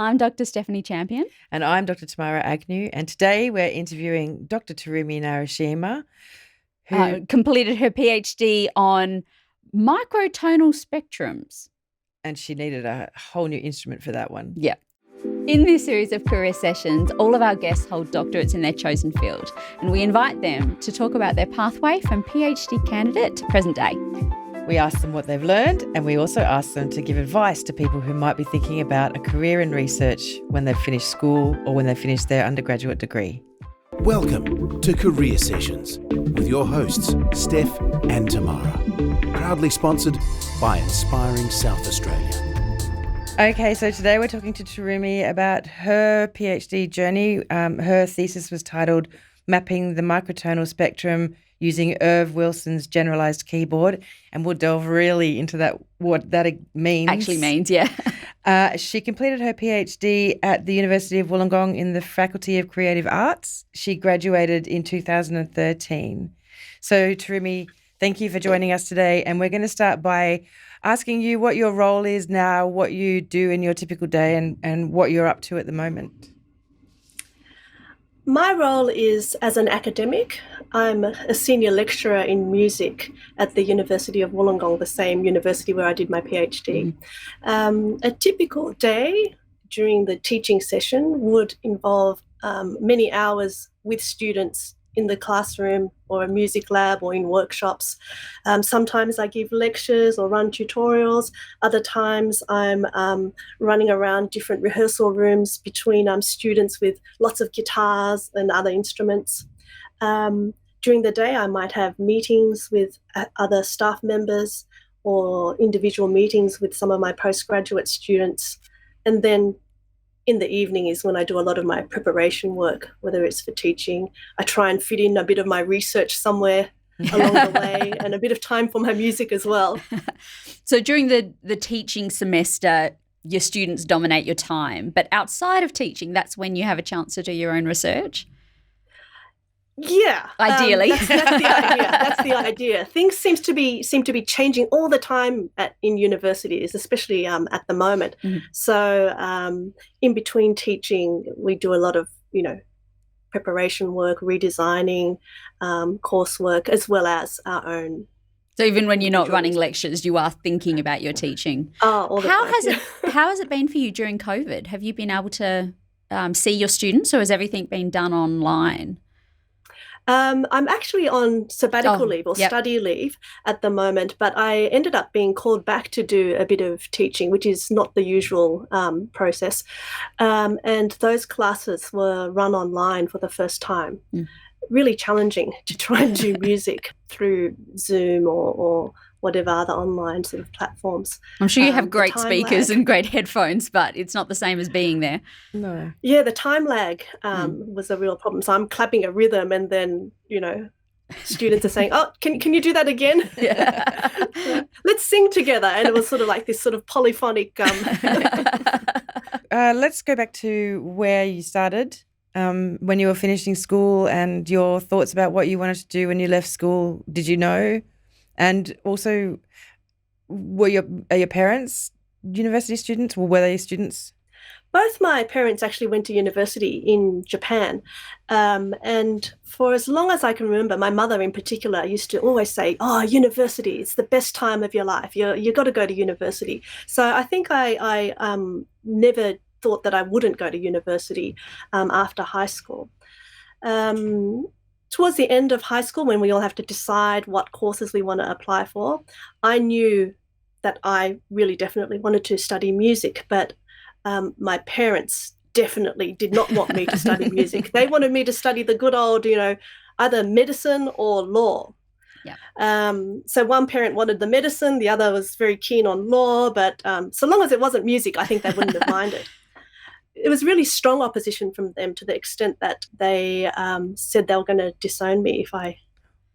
I'm Dr. Stephanie Champion. And I'm Dr. Tamara Agnew. And today we're interviewing Dr. Terumi Narushima, who completed her PhD on microtonal spectrums. And she needed a whole new instrument for that one. Yeah. In this series of career sessions, all of our guests hold doctorates in their chosen field, and we invite them to talk about their pathway from PhD candidate to present day. We ask them what they've learned, and we also ask them to give advice to people who might be thinking about a career in research when they've finished school or when they've finished their undergraduate degree. Welcome to Career Sessions with your hosts, Steph and Tamara. Proudly sponsored by Inspiring South Australia. Okay, so today we're talking to Terumi about her PhD journey. Her thesis was titled Mapping the Microtonal Spectrum Using Irv Wilson's Generalized Keyboard, and we'll delve really into that, what that means. Actually means, yeah. She completed her PhD at the University of Wollongong in the Faculty of Creative Arts. She graduated in 2013. So, Terumi, thank you for joining us today, and we're going to start by asking you what your role is now, what you do in your typical day, and what you're up to at the moment. My role is as an academic. I'm a senior lecturer in music at the University of Wollongong, the same university where I did my PhD. A typical day during the teaching session would involve many hours with students in the classroom or a music lab or in workshops. Sometimes I give lectures or run tutorials. Other times I'm running around different rehearsal rooms between students with lots of guitars and other instruments. During the day I might have meetings with other staff members or individual meetings with some of my postgraduate students. And then in the evening is when I do a lot of my preparation work, whether it's for teaching. I try and fit in a bit of my research somewhere along the way and a bit of time for my music as well. So during the teaching semester, your students dominate your time, but outside of teaching, that's when you have a chance to do your own research? Yeah, ideally, that's the idea. That's the idea. Things seem to be changing all the time in universities, especially at the moment. Mm-hmm. So in between teaching, we do a lot of preparation work, redesigning, coursework, as well as our own. So even when you're not running lectures, you are thinking about your teaching. All the time. How has it been for you during COVID? Have you been able to see your students, or has everything been done online? I'm actually on sabbatical leave or study leave at the moment, but I ended up being called back to do a bit of teaching, which is not the usual process. And those classes were run online for the first time. Really challenging to try and do music through Zoom or whatever other online sort of platforms. I'm sure you have great speakers and great headphones, but it's not the same as being there. No. Yeah, the time lag was a real problem. So I'm clapping a rhythm and then, students are saying, oh, can you do that again? Yeah. Let's sing together. And it was sort of like this sort of polyphonic. Let's go back to where you started when you were finishing school and your thoughts about what you wanted to do when you left school. Did you know? And also, are your parents university students, or were they students? Both my parents actually went to university in Japan. And for as long as I can remember, my mother in particular used to always say, oh, university, it's the best time of your life. You've got to go to university. So I think I never thought that I wouldn't go to university after high school. Towards the end of high school, when we all have to decide what courses we want to apply for, I knew that I really definitely wanted to study music, but my parents definitely did not want me to study music. They wanted me to study the good old, either medicine or law. Yeah. So one parent wanted the medicine, the other was very keen on law, but so long as it wasn't music, I think they wouldn't have minded. It was really strong opposition from them, to the extent that they said they were going to disown me if I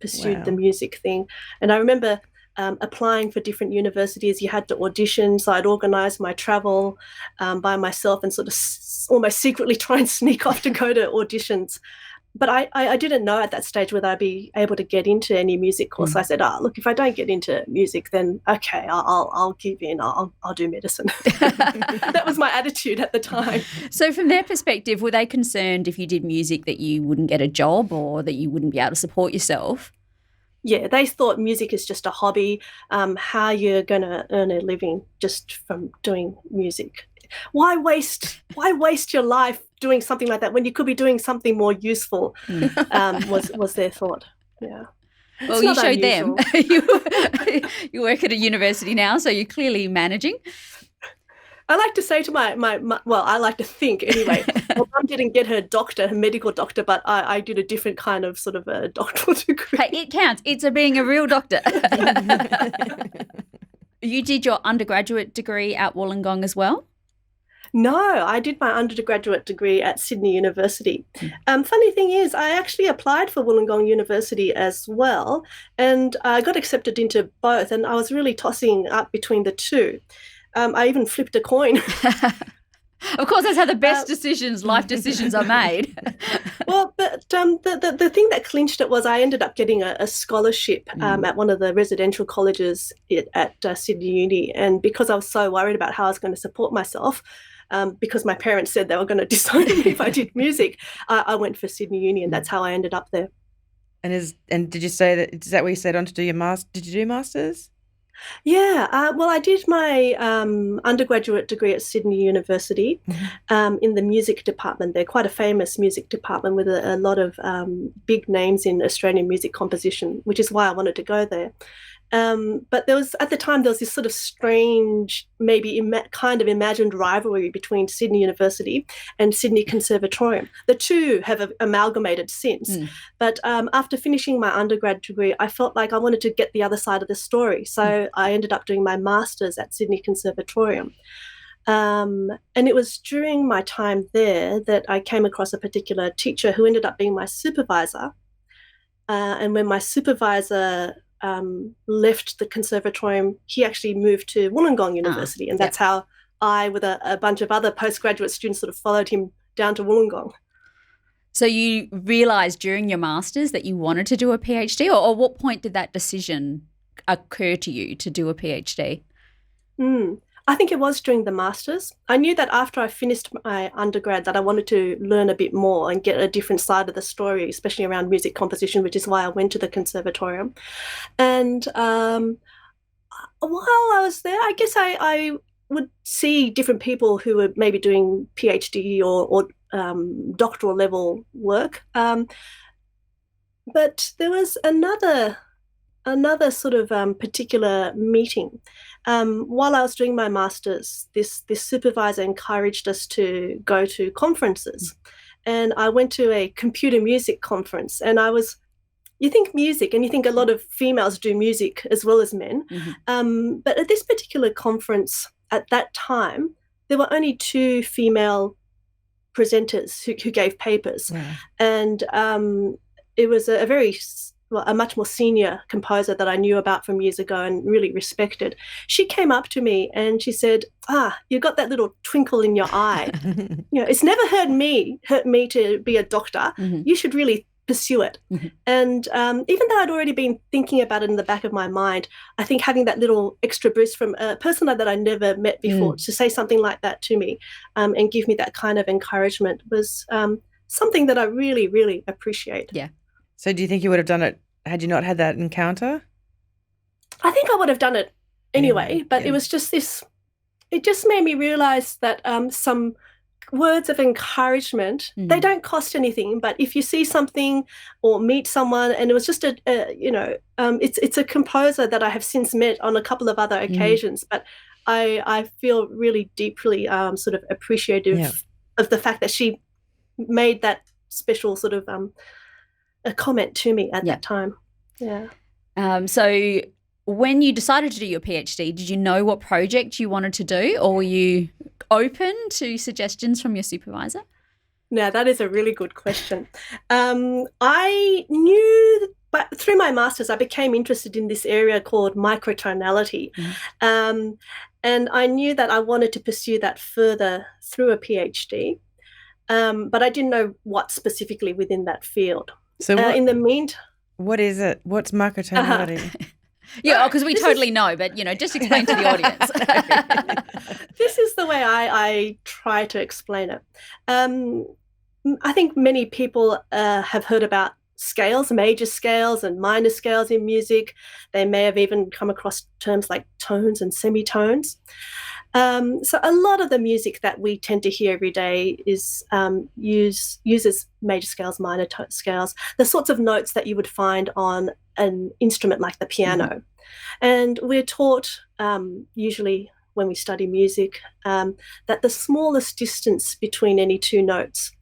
pursued the music thing. And I remember applying for different universities. You had to audition, so I'd organise my travel by myself and sort of almost secretly try and sneak off to go to auditions. but I didn't know at that stage whether I'd be able to get into any music course. So I said, look, if I don't get into music, then okay, I'll give in. I'll do medicine. That was my attitude at the time. So from their perspective, were they concerned if you did music that you wouldn't get a job or that you wouldn't be able to support yourself? Yeah, they thought music is just a hobby. How you're going to earn a living just from doing music? Why waste your life doing something like that when you could be doing something more useful? Was their thought. Yeah. Well, you showed them. You work at a university now, so you're clearly managing. I like to say to my I like to think anyway, my mum didn't get her medical doctor, but I did a different kind of sort of a doctoral degree. Hey, it counts. It's being a real doctor. You did your undergraduate degree at Wollongong as well? No, I did my undergraduate degree at Sydney University. Funny thing is, I actually applied for Wollongong University as well, and I got accepted into both, and I was really tossing up between the two. I even flipped a coin. Of course, that's how the best life decisions are made. Well, but the thing that clinched it was I ended up getting a scholarship at one of the residential colleges at Sydney Uni. And because I was so worried about how I was going to support myself, because my parents said they were going to disown me if I did music, I went for Sydney Uni, and that's how I ended up there. And did you say that? Is that where you stayed on to do your master? Did you do masters? Yeah, well, I did my undergraduate degree at Sydney University in the music department. They're quite a famous music department with a lot of big names in Australian music composition, which is why I wanted to go there. But at the time there was this sort of strange, maybe kind of imagined rivalry between Sydney University and Sydney Conservatorium. The two have amalgamated since. But after finishing my undergrad degree, I felt like I wanted to get the other side of the story. So I ended up doing my master's at Sydney Conservatorium. And it was during my time there that I came across a particular teacher who ended up being my supervisor. And when my supervisor left the conservatorium, he actually moved to Wollongong University, and that's how I, with a bunch of other postgraduate students, sort of followed him down to Wollongong. So you realised during your masters that you wanted to do a PhD, or what point did that decision occur to you to do a PhD? I think it was during the masters. I knew that after I finished my undergrad that I wanted to learn a bit more and get a different side of the story, especially around music composition, which is why I went to the conservatorium. And while I was there, I guess I would see different people who were maybe doing PhD or doctoral level work. But there was another sort of particular meeting. While I was doing my master's, this supervisor encouraged us to go to conferences. And I went to a computer music conference, and you think music and you think a lot of females do music as well as men. But at this particular conference at that time, there were only 2 female presenters who gave papers. And it was a much more senior composer that I knew about from years ago and really respected. She came up to me and she said, you got that little twinkle in your eye. It's never hurt me to be a doctor. You should really pursue it. And even though I'd already been thinking about it in the back of my mind, I think having that little extra boost from a person that I never met before to say something like that to me and give me that kind of encouragement was something that I really, really appreciate. Yeah. So do you think you would have done it had you not had that encounter? I think I would have done it anyway, but it was just it just made me realise that some words of encouragement, they don't cost anything, but if you see something or meet someone, and it was just it's a composer that I have since met on a couple of other occasions, but I feel really deeply sort of appreciative of the fact that she made that special sort of a comment to me at that time. So when you decided to do your PhD, did you know what project you wanted to do, or were you open to suggestions from your supervisor? Now, that is a really good question. I knew, but through my master's, I became interested in this area called microtonality. And I knew that I wanted to pursue that further through a PhD. but I didn't know what specifically within that field. So in the meantime, what is it? What's microtonality? Yeah, because we totally know, but, just explain to the audience. This is the way I try to explain it. I think many people have heard about scales, major scales and minor scales in music. They may have even come across terms like tones and semitones. So a lot of the music that we tend to hear every day is uses major scales, minor scales, the sorts of notes that you would find on an instrument like the piano. Mm-hmm. And we're taught usually when we study music that the smallest distance between any two notes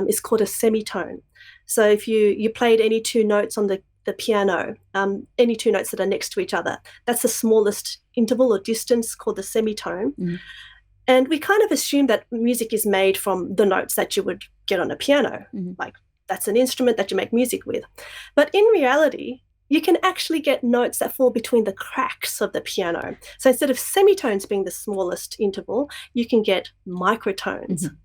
is called a semitone. So if you played any two notes on the piano, any two notes that are next to each other, that's the smallest interval or distance called the semitone. Mm. And we kind of assume that music is made from the notes that you would get on a piano. Mm-hmm. Like that's an instrument that you make music with. But in reality, you can actually get notes that fall between the cracks of the piano. So instead of semitones being the smallest interval, you can get microtones. Mm-hmm.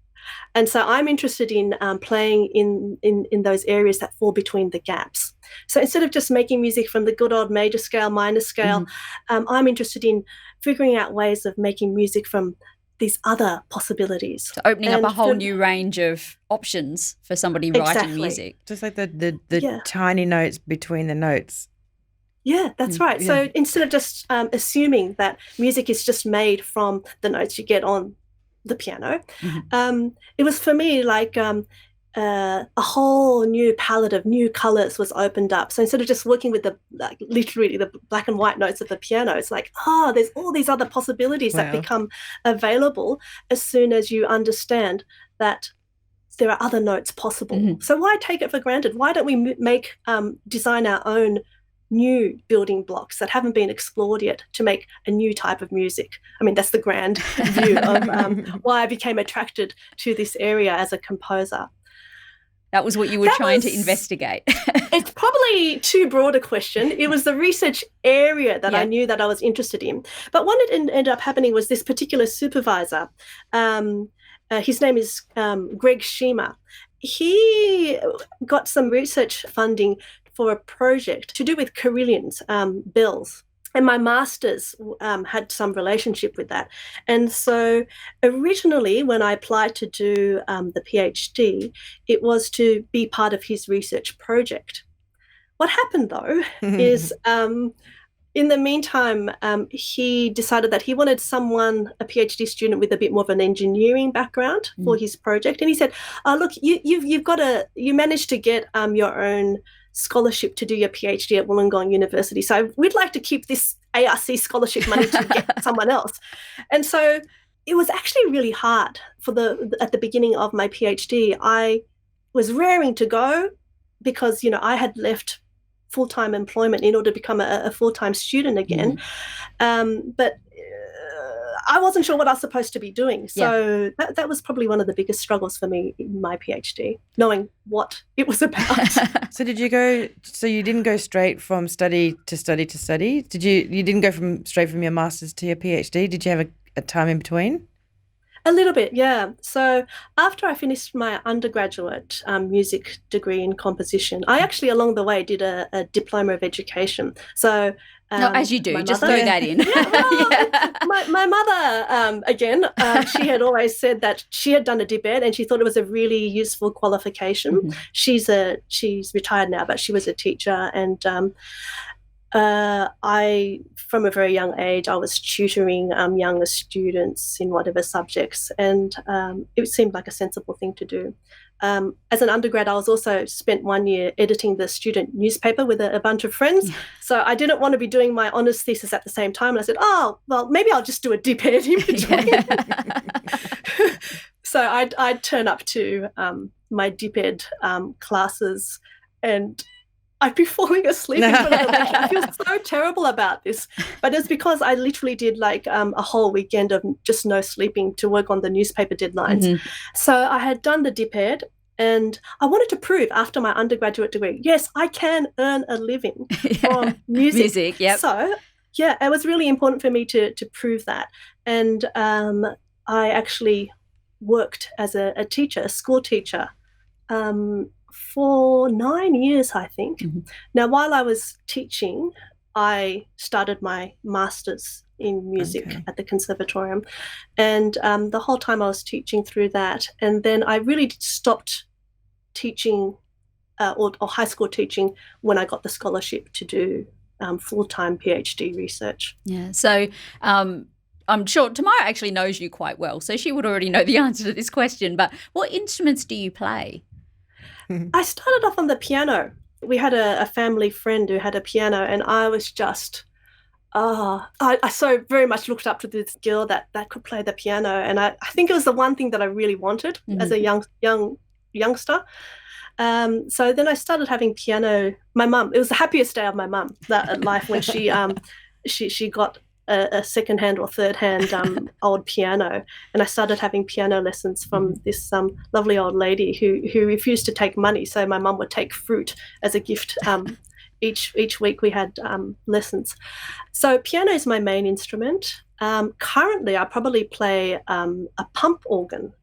And so I'm interested in playing in those areas that fall between the gaps. So instead of just making music from the good old major scale, minor scale, mm-hmm. I'm interested in figuring out ways of making music from these other possibilities. So opening up a whole new range of options for somebody writing music. Just like the tiny notes between the notes. Yeah, that's right. Yeah. So instead of just assuming that music is just made from the notes you get on the piano, mm-hmm. It was for me like a whole new palette of new colors was opened up. So instead of just working with literally the black and white notes of the piano, it's like, there's all these other possibilities that become available as soon as you understand that there are other notes possible. Mm-hmm. So why take it for granted? Why don't we design our own new building blocks that haven't been explored yet to make a new type of music? I mean, that's the grand view of why I became attracted to this area as a composer. That was what you were trying to investigate. It's probably too broad a question. It was the research area that I knew that I was interested in. But what ended up happening was this particular supervisor. His name is Greg Shima. He got some research funding for a project to do with carillons, bells. And my master's had some relationship with that. And so originally when I applied to do the PhD, it was to be part of his research project. What happened though is in the meantime, he decided that he wanted a PhD student with a bit more of an engineering background for his project. And he said, look, you managed to get your own scholarship to do your PhD at Wollongong University. So we'd like to keep this ARC scholarship money to get someone else. And so it was actually really hard at the beginning of my PhD. I was raring to go because, I had left full-time employment in order to become a full-time student again. But I wasn't sure what I was supposed to be doing. So that was probably one of the biggest struggles for me in my PhD, knowing what it was about. So you didn't go straight from study to study to study? You didn't go straight from your master's to your PhD? Did you have a time in between? A little bit, yeah. So after I finished my undergraduate music degree in composition, I actually along the way did a diploma of education. So as you do, just throw that in. My mother, again, she had always said that she had done a dip ed and she thought it was a really useful qualification. Mm-hmm. She's retired now, but she was a teacher, and from a very young age, I was tutoring younger students in whatever subjects, and it seemed like a sensible thing to do. As an undergrad, I was also spent 1 year editing the student newspaper with a bunch of friends. So I didn't want to be doing my honours thesis at the same time. And I said, well, maybe I'll just do a dip ed in between. So I'd turn up to my dip ed classes and I'd be falling asleep in front of the lecture. I feel so terrible about this. But it's because I literally did like a whole weekend of just no sleeping to work on the newspaper deadlines. Mm-hmm. So I had done the dip ed and I wanted to prove after my undergraduate degree, yes, I can earn a living from music. Yep. So, it was really important for me to prove that. And I actually worked as a teacher, a school teacher, for 9 years, I think. Mm-hmm. Now, while I was teaching, I started my master's in music at the conservatorium, and the whole time I was teaching through that. And then I really stopped teaching or high school teaching when I got the scholarship to do full-time PhD research. Yeah. So I'm sure Tamara actually knows you quite well, so she would already know the answer to this question. But what instruments do you play? I started off on the piano. We had a family friend who had a piano, and I was just, I so very much looked up to this girl that could play the piano. And I think it was the one thing that I really wanted as a youngster. So then I started having piano. My mum, it was the happiest day of my mum life when she got a second-hand or third-hand old piano, and I started having piano lessons from this lovely old lady who refused to take money, so my mum would take fruit as a gift. Each week we had lessons. So piano is my main instrument. Currently, I probably play a pump organ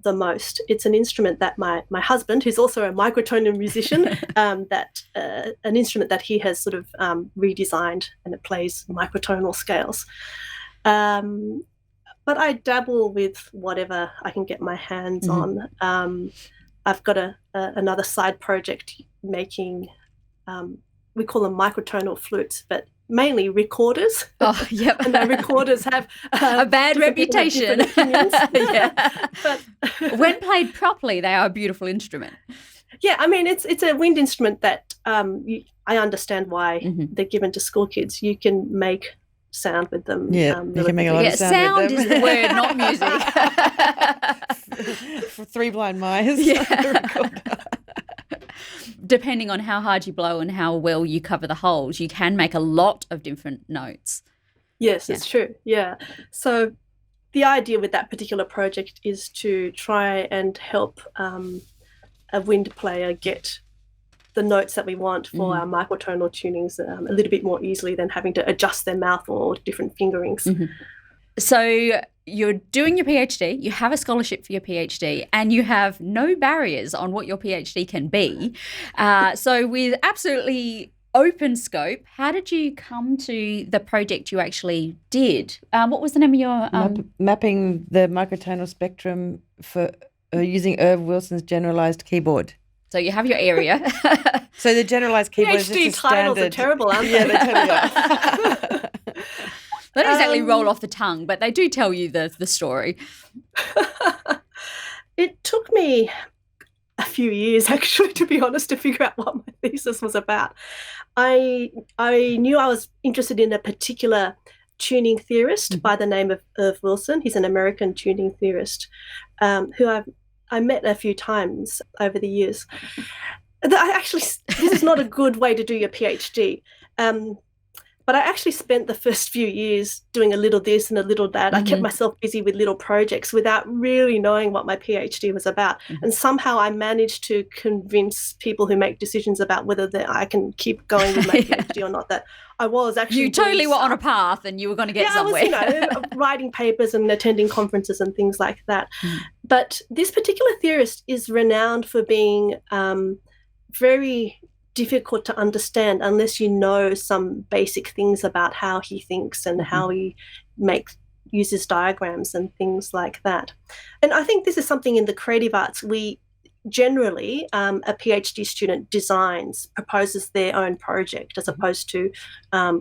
the most. It's an instrument that my husband, who's also a microtonal musician, an instrument that he has sort of redesigned, and it plays microtonal scales. But I dabble with whatever I can get my hands on. I've got another side project making, we call them microtonal flutes, but mainly recorders. Oh, yep. And the recorders have a bad reputation. Yeah. But when played properly, they are a beautiful instrument. Yeah, I mean, it's a wind instrument that I understand why they're given to school kids. You can make sound with them. Yeah, you can make a lot of sound with them. Sound is the word, not music. For three blind mice. Yeah. Depending on how hard you blow and how well you cover the holes, you can make a lot of different notes. Yes, it's true. Yeah. So the idea with that particular project is to try and help a wind player get the notes that we want for our microtonal tunings a little bit more easily than having to adjust their mouth or different fingerings. So you're doing your PhD, you have a scholarship for your PhD, and you have no barriers on what your PhD can be. So with absolutely open scope, how did you come to the project you actually did? What was the name of your... Mapping the microtonal spectrum for using Irv Wilson's generalized keyboard. So you have your area. So the generalized keyboard is just a PhD titles standard... are terrible, aren't they? Yeah, they totally are. They don't exactly roll off the tongue, but they do tell you the story. It took me a few years, actually, to be honest, to figure out what my thesis was about. I knew I was interested in a particular tuning theorist by the name of Irv Wilson. He's an American tuning theorist who I met a few times over the years. This is not a good way to do your PhD. But I actually spent the first few years doing a little this and a little that. I kept myself busy with little projects without really knowing what my PhD was about. And somehow I managed to convince people who make decisions about whether I can keep going with my PhD or not that I was actually... You totally were on a path and you were going to get somewhere. I was, writing papers and attending conferences and things like that. But this particular theorist is renowned for being very difficult to understand unless you know some basic things about how he thinks and how he uses diagrams and things like that. And I think this is something in the creative arts we generally, a PhD student proposes their own project as opposed to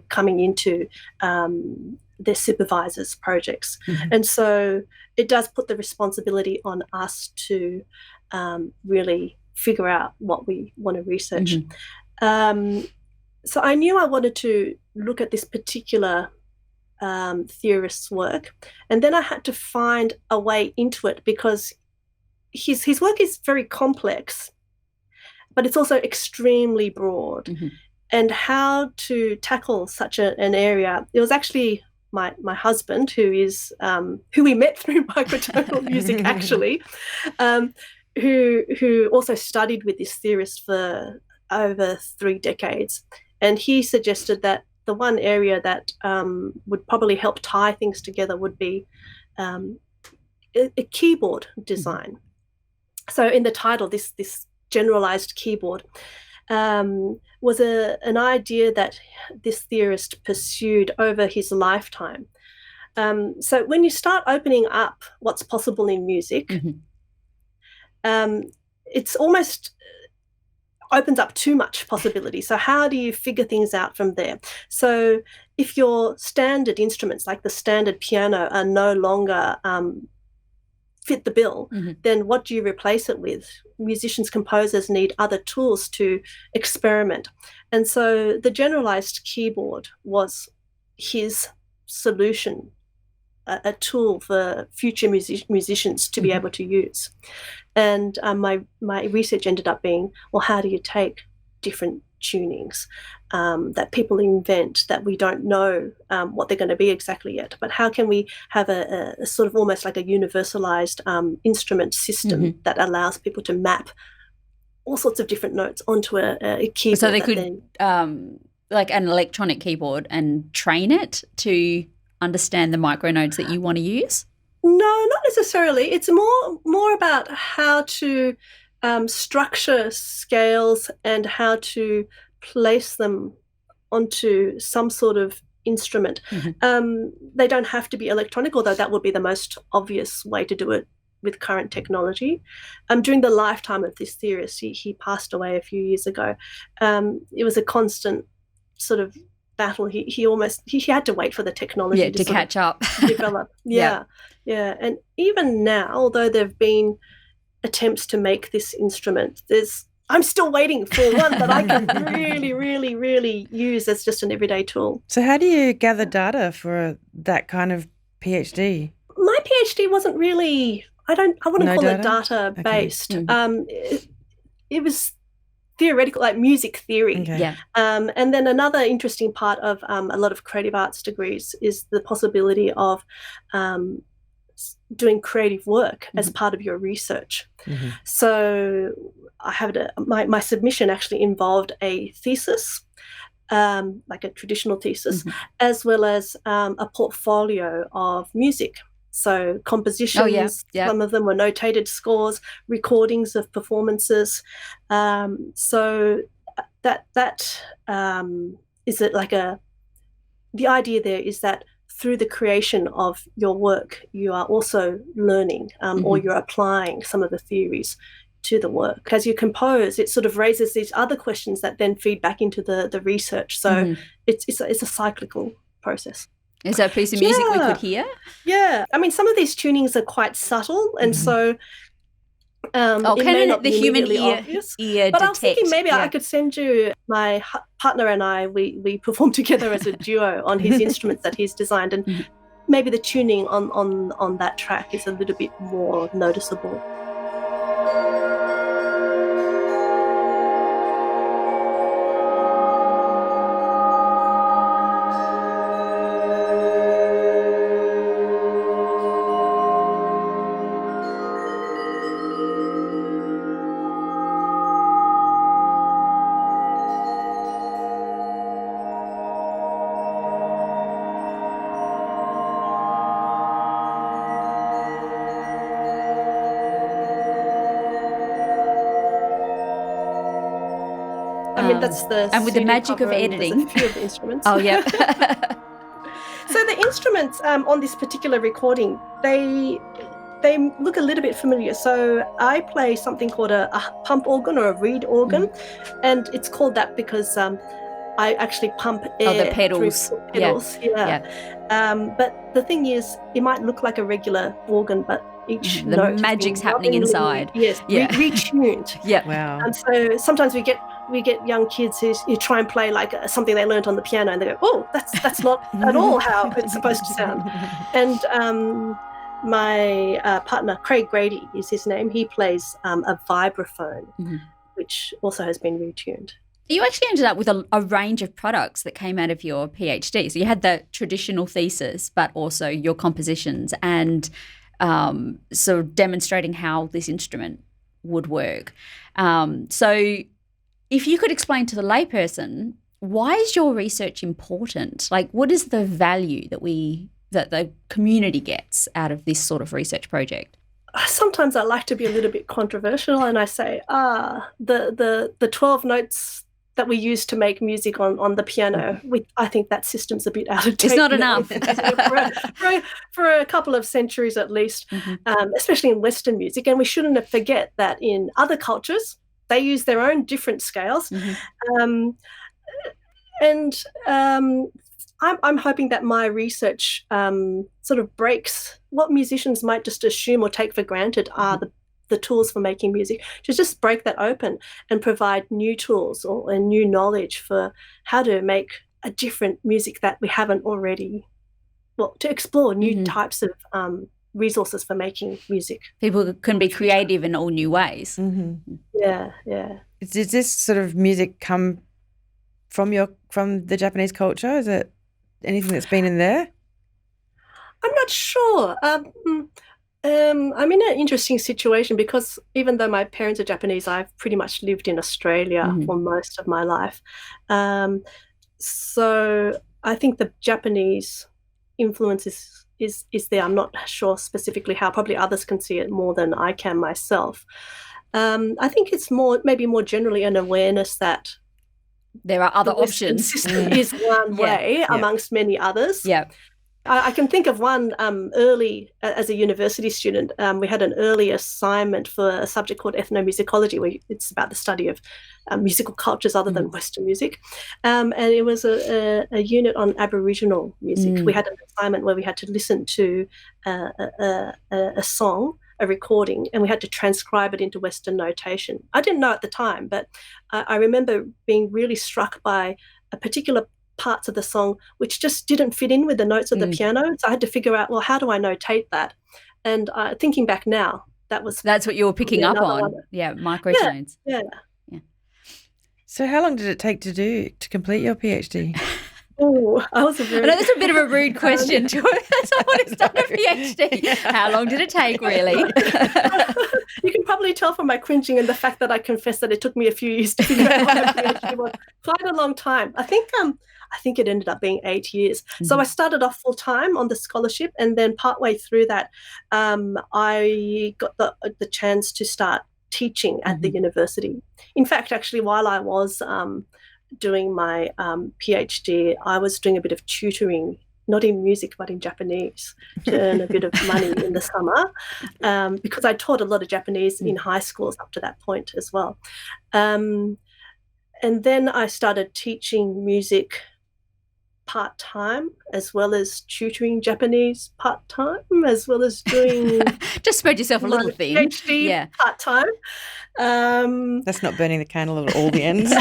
coming into their supervisor's projects. And so it does put the responsibility on us to really figure out what we want to research. So I knew I wanted to look at this particular theorist's work, and then I had to find a way into it because his work is very complex, but it's also extremely broad. And how to tackle such an area, it was actually my husband who we met through microtonal music actually, who also studied with this theorist for over 3 decades. And he suggested that the one area that would probably help tie things together would be a keyboard design. So in the title, this generalized keyboard was an idea that this theorist pursued over his lifetime. So when you start opening up what's possible in music, it's almost opens up too much possibility. So how do you figure things out from there? So if your standard instruments, like the standard piano, are no longer fit the bill, then what do you replace it with? Musicians, composers need other tools to experiment. And so the generalized keyboard was his solution, a tool for future musicians to be able to use. And my research ended up being, well, how do you take different tunings that people invent that we don't know what they're going to be exactly yet, but how can we have a sort of almost like a universalized instrument system that allows people to map all sorts of different notes onto a keyboard? So they could, like an electronic keyboard, and train it to understand the micronodes that you want to use? No, not necessarily. It's more about how to structure scales and how to place them onto some sort of instrument. They don't have to be electronic, although that would be the most obvious way to do it with current technology. During the lifetime of this theorist, he passed away a few years ago. It was a constant sort of battle. He had to wait for the technology to catch up, develop. Yeah. And even now, although there have been attempts to make this instrument, I'm still waiting for one that I can really, really, really use as just an everyday tool. So how do you gather data for that kind of PhD? My PhD wasn't really, I wouldn't call it data based. Okay. It was theoretical, like music theory. Okay. Yeah. And then another interesting part of a lot of creative arts degrees is the possibility of doing creative work as part of your research. So I have my submission actually involved a thesis, like a traditional thesis, as well as a portfolio of music. So compositions, some of them were notated scores, recordings of performances. So that is it like the idea there is that through the creation of your work, you are also learning or you're applying some of the theories to the work. As you compose, it sort of raises these other questions that then feed back into the research. So it's a cyclical process. Is that a piece of music we could hear? Yeah. I mean, some of these tunings are quite subtle, and so can the human ear detect? But I was thinking maybe I could send you my partner and I. We perform together as a duo on his instruments that he's designed, and maybe the tuning on that track is a little bit more noticeable. I mean, that's the and with the CD magic of cover, and editing. there's a few of the instruments. Oh, yeah. So the instruments on this particular recording, they look a little bit familiar. So I play something called a pump organ or a reed organ, and it's called that because I actually pump air the pedals. through pedals. Yeah. But the thing is, it might look like a regular organ, but each the note magic's happening inside. Yes, retuned. Yeah. Wow. And so sometimes we get young kids who try and play like something they learned on the piano, and they go, "Oh, that's not at all how it's supposed to sound." And my partner, Craig Grady is his name. He plays a vibraphone, which also has been retuned. You actually ended up with a range of products that came out of your PhD. So you had the traditional thesis, but also your compositions and sort of demonstrating how this instrument would work. So if you could explain to the layperson, why is your research important? Like, what is the value that we that the community gets out of this sort of research project? Sometimes I like to be a little bit controversial, and I say, the 12 notes that we use to make music on the piano, I think that system's a bit out of date. It's not enough. for a couple of centuries at least, especially in Western music. And we shouldn't forget that in other cultures, they use their own different scales. I'm hoping that my research sort of breaks what musicians might just assume or take for granted are the tools for making music, to just break that open and provide new tools and new knowledge for how to make a different music that we haven't already, to explore new types of resources for making music. People can be creative in all new ways. Yeah. Does this sort of music come from the Japanese culture? Is it anything that's been in there? I'm not sure. I'm in an interesting situation because even though my parents are Japanese, I've pretty much lived in Australia for most of my life. So I think the Japanese influence is there. I'm not sure specifically how. Probably others can see it more than I can myself. I think it's maybe more generally an awareness that there are other the Western options. system is one way amongst many others. Yeah. I can think of one early, as a university student, we had an early assignment for a subject called ethnomusicology, where it's about the study of musical cultures other than Western music. And it was a unit on Aboriginal music. We had an assignment where we had to listen to a song, a recording, and we had to transcribe it into Western notation. I didn't know at the time, but I remember being really struck by a particular parts of the song which just didn't fit in with the notes of the piano. So I had to figure out, well, how do I notate that? And thinking back now, that's what you were picking up on. One. Yeah, microtones. Yeah. So how long did it take to complete your PhD? Oh, I know that's a bit of a rude question to someone who's done a PhD. How long did it take, really? You can probably tell from my cringing and the fact that I confess that it took me a few years to figure out what my PhD was. Quite a long time. I think it ended up being 8 years. So I started off full time on the scholarship, and then partway through that, I got the chance to start teaching at the university. In fact, actually, while I was doing my PhD, I was doing a bit of tutoring, not in music but in Japanese, to earn a bit of money in the summer, because I taught a lot of Japanese in high schools up to that point as well. And then I started teaching music part-time, as well as tutoring Japanese part-time, as well as doing just spread yourself a little thin. PhD part-time. That's not burning the candle at all the ends.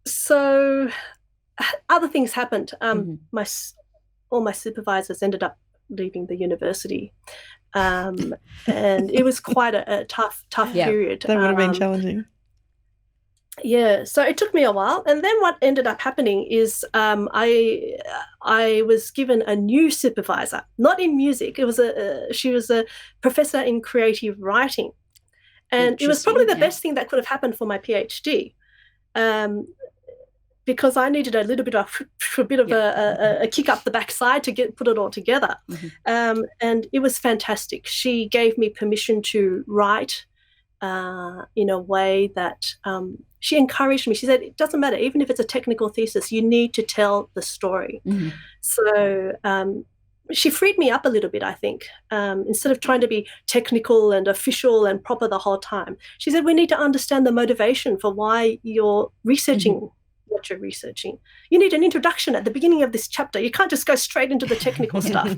So other things happened. All my supervisors ended up leaving the university, and it was quite a tough period. That would have been challenging. Yeah, so it took me a while, and then what ended up happening is I was given a new supervisor, not in music. It was she was a professor in creative writing, and it was probably the best thing that could have happened for my PhD, because I needed a little bit of a kick up the backside to put it all together, and it was fantastic. She gave me permission to write in a way that she encouraged me. She said, it doesn't matter, even if it's a technical thesis, you need to tell the story. So she freed me up a little bit, I think. Instead of trying to be technical and official and proper the whole time, she said, we need to understand the motivation for why you're researching what you're researching. You need an introduction at the beginning of this chapter. You can't just go straight into the technical stuff.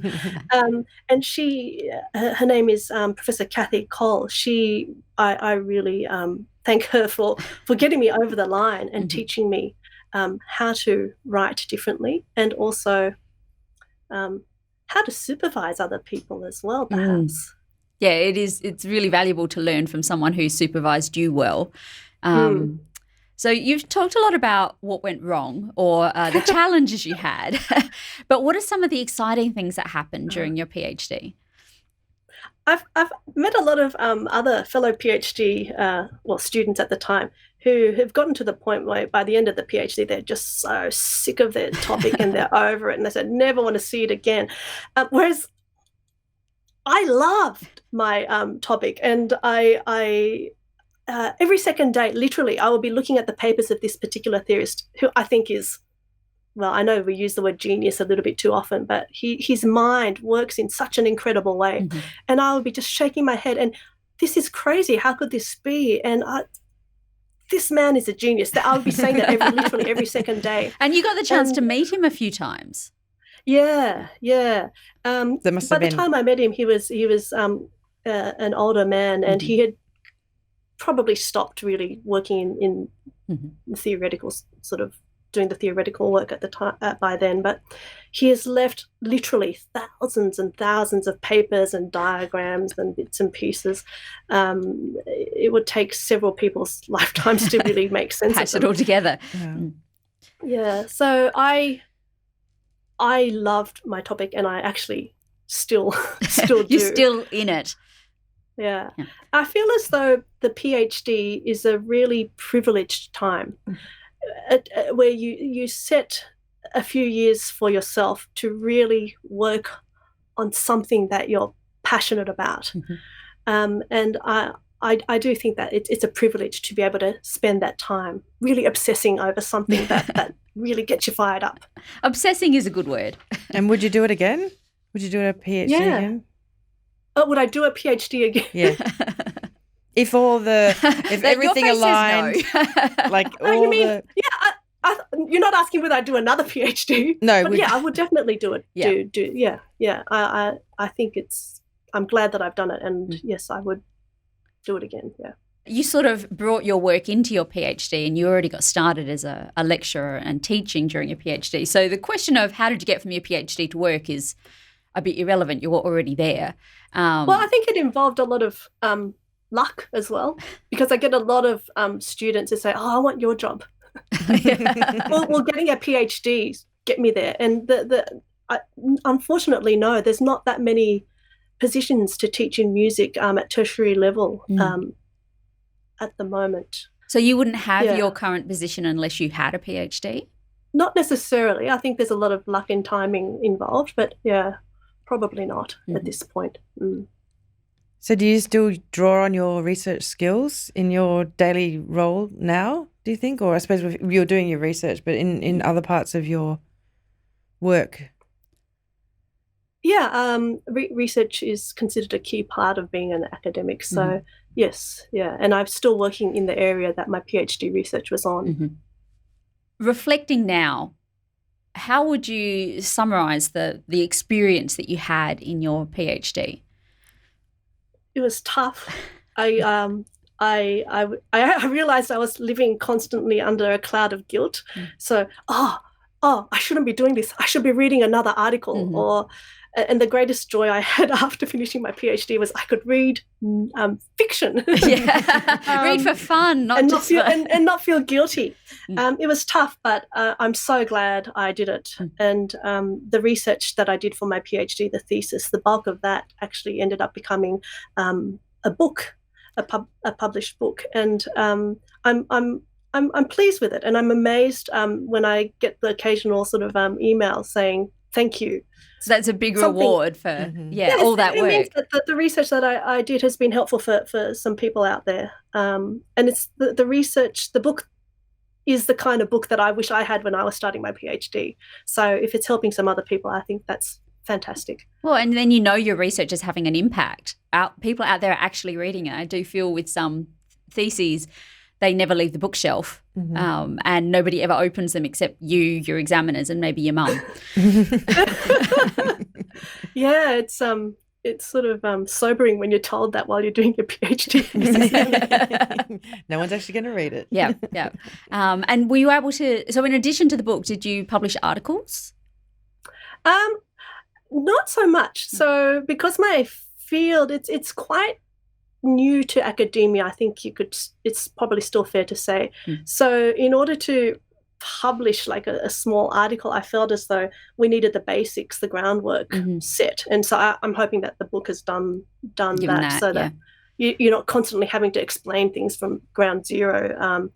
And she, her name is Professor Kathy Cole. I really thank her for getting me over the line and teaching me how to write differently, and also how to supervise other people as well, perhaps. Yeah, it's really valuable to learn from someone who supervised you well. So you've talked a lot about what went wrong, or the challenges you had, but what are some of the exciting things that happened during your PhD? I've met a lot of other fellow PhD students at the time who have gotten to the point where by the end of the PhD, they're just so sick of their topic and they're over it and they said, never want to see it again. Whereas I loved my topic, and I every second day, literally, I will be looking at the papers of this particular theorist who I think is, well, I know we use the word genius a little bit too often, but his mind works in such an incredible way. Mm-hmm. And I will be just shaking my head and this is crazy. How could this be? And this man is a genius. I would be saying that literally every second day. And you got the chance to meet him a few times. Yeah. There must have by been... the time I met him, he was an older man, and he had probably stopped really working in theoretical, sort of doing the theoretical work at the time by then. But he has left literally thousands and thousands of papers and diagrams and bits and pieces. It would take several people's lifetimes to really make sense Patch of it all together. Yeah. So I loved my topic, and I actually still do. You're still in it. Yeah. I feel as though the PhD is a really privileged time where you set a few years for yourself to really work on something that you're passionate about. And I do think that it's a privilege to be able to spend that time really obsessing over something that really gets you fired up. Obsessing is a good word. And would you do it again? Would you do a PhD again? Oh, would I do a PhD again? Yeah. If everything aligned, no. like all Yeah. You're not asking whether I do another PhD. No, but I would definitely do it. Yeah. Yeah. I think I'm glad that I've done it, and yes, I would do it again. Yeah. You sort of brought your work into your PhD, and you already got started as a lecturer and teaching during your PhD. So the question of how did you get from your PhD to work is a bit irrelevant. You were already there. Well, I think it involved a lot of luck as well, because I get a lot of students who say, "Oh, I want your job." well, getting a PhD get me there, and unfortunately, no, there's not that many positions to teach in music at tertiary level at the moment. So you wouldn't have your current position unless you had a PhD? Not necessarily. I think there's a lot of luck and timing involved, but yeah, probably not at this point. So do you still draw on your research skills in your daily role now, do you think? Or I suppose you're doing your research, but in other parts of your work? Yeah, research is considered a key part of being an academic. So yes, yeah. And I'm still working in the area that my PhD research was on. Reflecting now, how would you summarise the experience that you had in your PhD? It was tough. I realized I was living constantly under a cloud of guilt. So, I shouldn't be doing this. I should be reading another article. And the greatest joy I had after finishing my PhD was I could read fiction. Read for fun, not feel guilty. It was tough, but I'm so glad I did it. And the research that I did for my PhD, the thesis, the bulk of that actually ended up becoming a book, a published book. And I'm pleased with it, and I'm amazed when I get the occasional sort of email saying thank you. So that's a big reward for all that work. It means that the research that I did has been helpful for some people out there. And it's the research, the book is the kind of book that I wish I had when I was starting my PhD. So if it's helping some other people, I think that's fantastic. Well, and then your research is having an impact. People out there are actually reading it. I do feel with some theses, they never leave the bookshelf and nobody ever opens them except you, your examiners, and maybe your mum. Yeah, it's sort of sobering when you're told that while you're doing your PhD. No one's actually going to read it. Yeah. And were you able to, so in addition to the book, did you publish articles? Not so much. So because my field, it's quite new to academia, I think it's probably still fair to say. So in order to publish like a small article, I felt as though we needed the basics, the groundwork set. And so I'm hoping that the book has done that so that you're not constantly having to explain things from ground zero.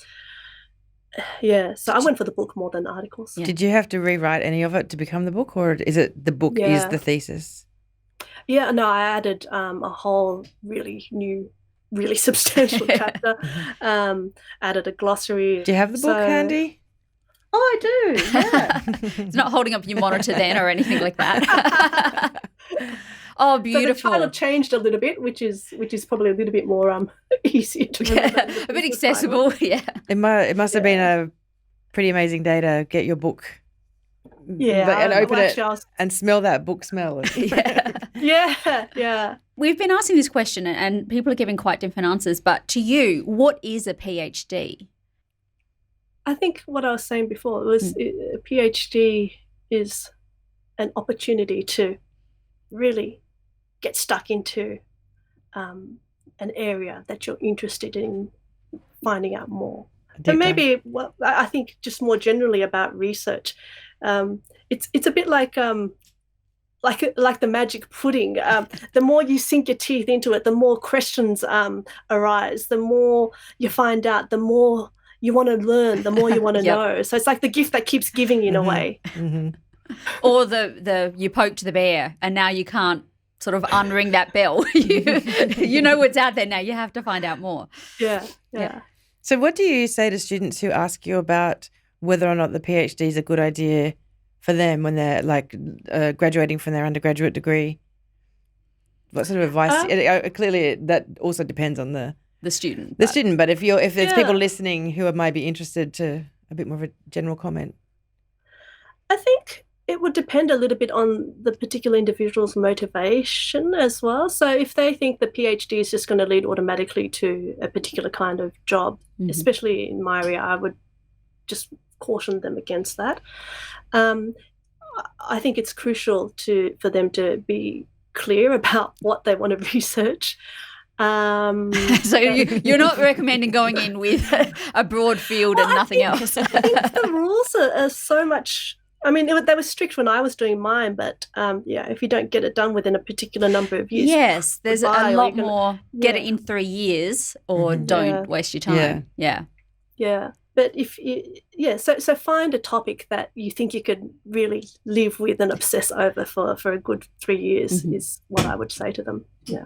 So I went for the book more than articles. Did you have to rewrite any of it to become the book, or is it the book is the thesis? Yeah, no, I added a whole really new, really substantial chapter. Added a glossary. Do you have the book handy? Oh, I do. Yeah. It's not holding up your monitor then or anything like that. Oh, beautiful. So the title changed a little bit, which is probably a little bit more easier to remember. A bit accessible, yeah. It must have been a pretty amazing day to get your book. Yeah, and open it and smell that book smell. Yeah. We've been asking this question and people are giving quite different answers, but to you, what is a PhD? I think what I was saying before was a PhD is an opportunity to really get stuck into an area that you're interested in finding out more. And maybe, I think just more generally about research, it's a bit like the magic pudding. The more you sink your teeth into it, the more questions arise. The more you find out, the more you want to learn, the more you want to know. So it's like the gift that keeps giving in a way. Mm-hmm. Or the you poked the bear and now you can't sort of unring that bell. you know what's out there now. You have to find out more. Yeah. So what do you say to students who ask you about whether or not the PhD is a good idea for them when they're like graduating from their undergraduate degree? What sort of advice? Clearly, that also depends on the student. But if there's people listening who might be interested, to a bit more of a general comment. I think it would depend a little bit on the particular individual's motivation as well. So if they think the PhD is just going to lead automatically to a particular kind of job, especially in my area, I would just caution them against that. I think it's crucial for them to be clear about what they want to research. So you're not recommending going in with a broad field and nothing else? I think the rules are so much. I mean, they were strict when I was doing mine, but if you don't get it done within a particular number of years, yes, there's a lot more. Get it in 3 years, or don't waste your time. Yeah. But so find a topic that you think you could really live with and obsess over for a good 3 years is what I would say to them. Yeah.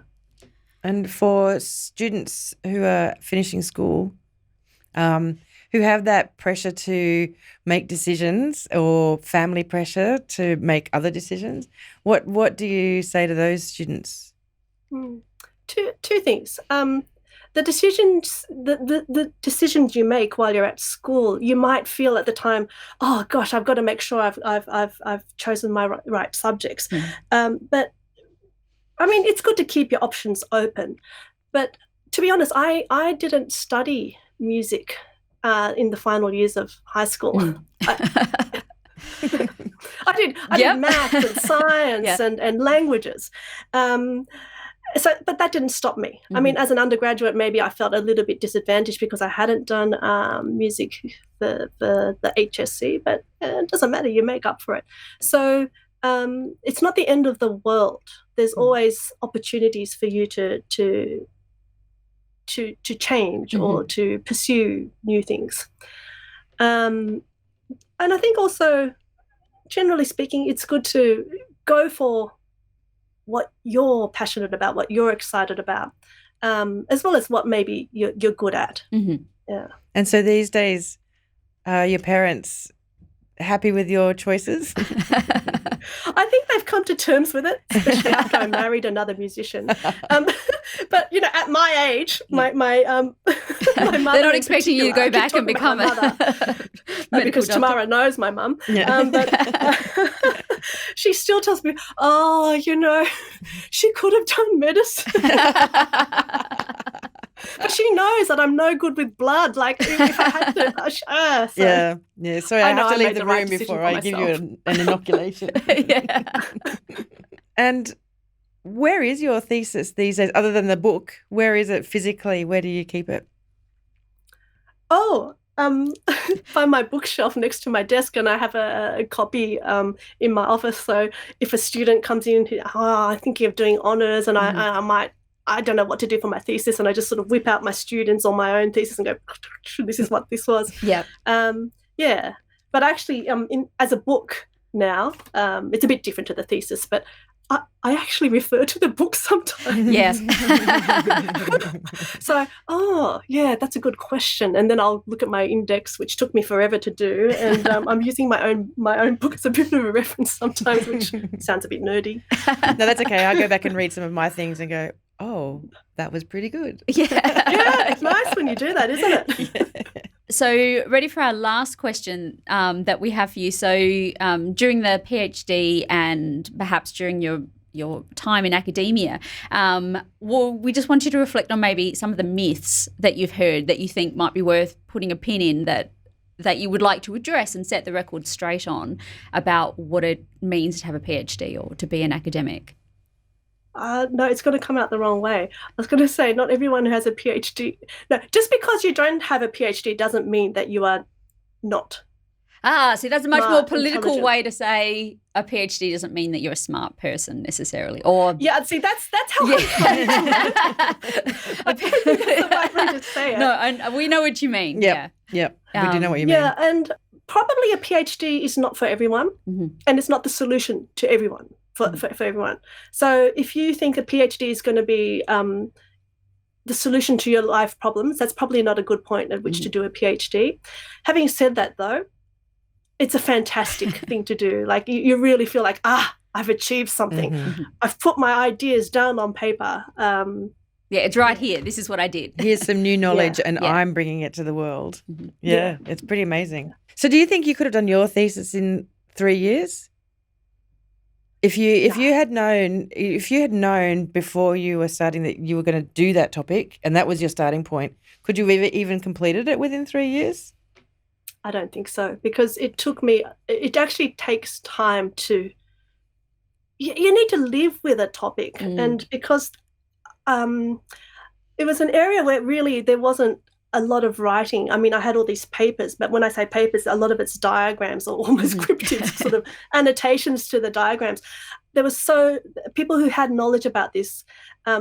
And for students who are finishing school, who have that pressure to make decisions or family pressure to make other decisions, what do you say to those students? Two things. The decisions you make while you're at school, you might feel at the time, oh gosh, I've got to make sure I've chosen my right subjects. But I mean, it's good to keep your options open. But to be honest, I didn't study music in the final years of high school. I did math and science and languages. But that didn't stop me. I mean, as an undergraduate, maybe I felt a little bit disadvantaged because I hadn't done music for the HSC, but it doesn't matter. You make up for it. So it's not the end of the world. There's always opportunities for you to change or to pursue new things. And I think also, generally speaking, it's good to go for what you're passionate about, what you're excited about, as well as what maybe you're good at. Yeah. And so these days, are your parents happy with your choices? I think they've come to terms with it, especially after I married another musician. But at my age, my mother. They're not expecting you to go back and become a because Tamara knows my mum. Yeah. But she still tells me, she could have done medicine. But she knows that I'm no good with blood. Like, if I had to, Yeah. Sorry, I have to leave the room before I give you an inoculation. Yeah. And where is your thesis these days, other than the book? Where is it physically? Where do you keep it? By my bookshelf next to my desk, and I have a copy in my office. So if a student comes in, I'm thinking of doing honours, and I I don't know what to do for my thesis, and I just sort of whip out my students on my own thesis and go, this is what this was. Yeah. Yeah. But actually, as a book now, it's a bit different to the thesis, but I actually refer to the book sometimes. Yes. So, yeah, that's a good question. And then I'll look at my index, which took me forever to do, and I'm using my own book as a bit of a reference sometimes, which sounds a bit nerdy. No, that's okay. I go back and read some of my things and go, oh, that was pretty good. Yeah. Yeah, it's nice when you do that, isn't it? Yeah. So ready for our last question that we have for you. So during the PhD and perhaps during your time in academia, we just want you to reflect on maybe some of the myths that you've heard that you think might be worth putting a pin in that you would like to address and set the record straight on about what it means to have a PhD or to be an academic. No, it's going to come out the wrong way. I was going to say not everyone who has a PhD. No, just because you don't have a PhD doesn't mean that you are not. See, that's a much more political intelligent. way to say a PhD doesn't mean that you're a smart person necessarily. Or Yeah, see, that's how I'm trying to I think that's the right way to say it. No, and we know what you mean. Yep. Yep. We do know what you mean. Yeah, and probably a PhD is not for everyone, and it's not the solution to everyone, for everyone. So if you think a PhD is going to be the solution to your life problems, that's probably not a good point at which to do a PhD. Having said that, though, it's a fantastic thing to do. Like you really feel like, I've achieved something. I've put my ideas down on paper. Yeah, it's right here. This is what I did. Here's some new knowledge and Yeah. I'm bringing it to the world. Yeah. It's pretty amazing. So do you think you could have done your thesis in 3 years? If you had known before you were starting that you were going to do that topic and that was your starting point, could you have even completed it within 3 years? I don't think so, because it actually takes time to, you need to live with a topic. And because it was an area where really there wasn't a lot of writing. I mean, I had all these papers, but when I say papers, a lot of it's diagrams or almost cryptic sort of annotations to the diagrams. People who had knowledge about this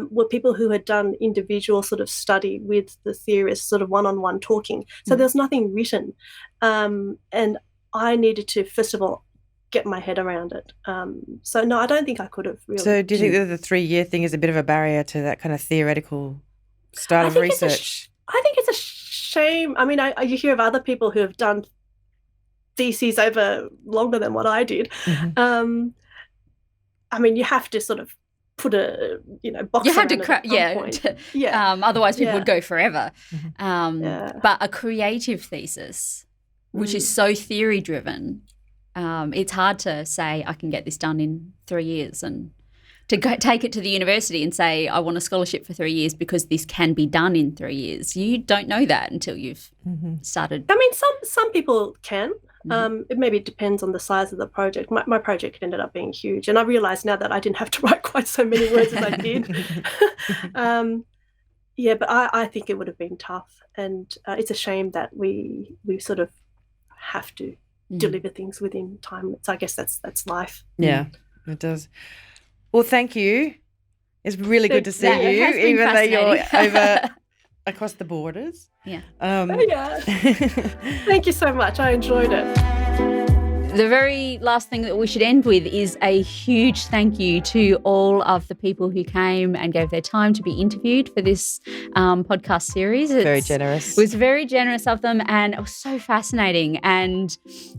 were people who had done individual sort of study with the theorists, sort of one-on-one talking. So there was nothing written. And I needed to, first of all, get my head around it. So no, I don't think I could have really. So do you think that the 3-year thing is a bit of a barrier to that kind of theoretical style of research? I think it's a shame. I mean, you hear of other people who have done theses over longer than what I did. I mean, you have to sort of put a box. You have to otherwise people would go forever. But a creative thesis, which is so theory driven, it's hard to say I can get this done in 3 years and to take it to the university and say I want a scholarship for 3 years because this can be done in 3 years. You don't know that until you've started. I mean, some people can. It maybe depends on the size of the project. My project ended up being huge, and I realise now that I didn't have to write quite so many words as I did. But I think it would have been tough, and it's a shame that we sort of have to deliver things within time. So I guess that's life. Yeah, it does. Well, thank you. It's really good to see you, even though you're over across the borders. Yeah. Thank you so much. I enjoyed it. The very last thing that we should end with is a huge thank you to all of the people who came and gave their time to be interviewed for this podcast series. Very generous. It was very generous of them, and it was so fascinating. And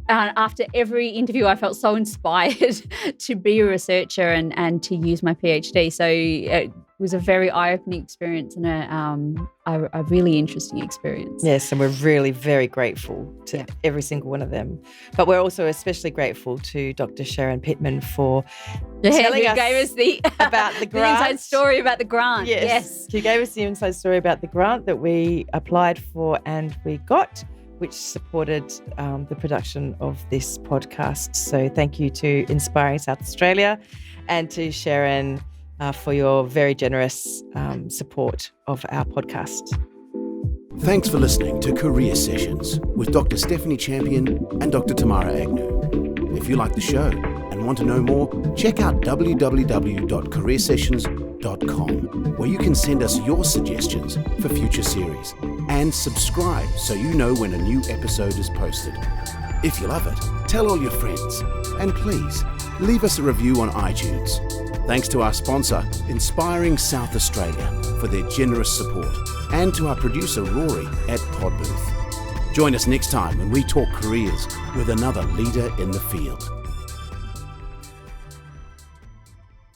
after every interview, I felt so inspired to be a researcher and to use my PhD. So it was a very eye-opening experience and a really interesting experience. Yes, and we're really very grateful to every single one of them. But we're also especially grateful to Dr. Sharon Pittman for telling us gave us about the grant. The inside story about the grant. Yes. She gave us the inside story about the grant that we applied for and we got, which supported the production of this podcast. So thank you to Inspiring South Australia and to Sharon for your very generous support of our podcast. Thanks for listening to Career Sessions with Dr. Stephanie Champion and Dr. Tamara Agnew. If you like the show and want to know more, check out www.careersessions.com untitled.com, where you can send us your suggestions for future series and subscribe so you know when a new episode is posted. If you love it, tell all your friends, and please leave us a review on iTunes. Thanks to our sponsor, Inspiring South Australia, for their generous support, and to our producer Rory at Podbooth. Join us next time when we talk careers with another leader in the field.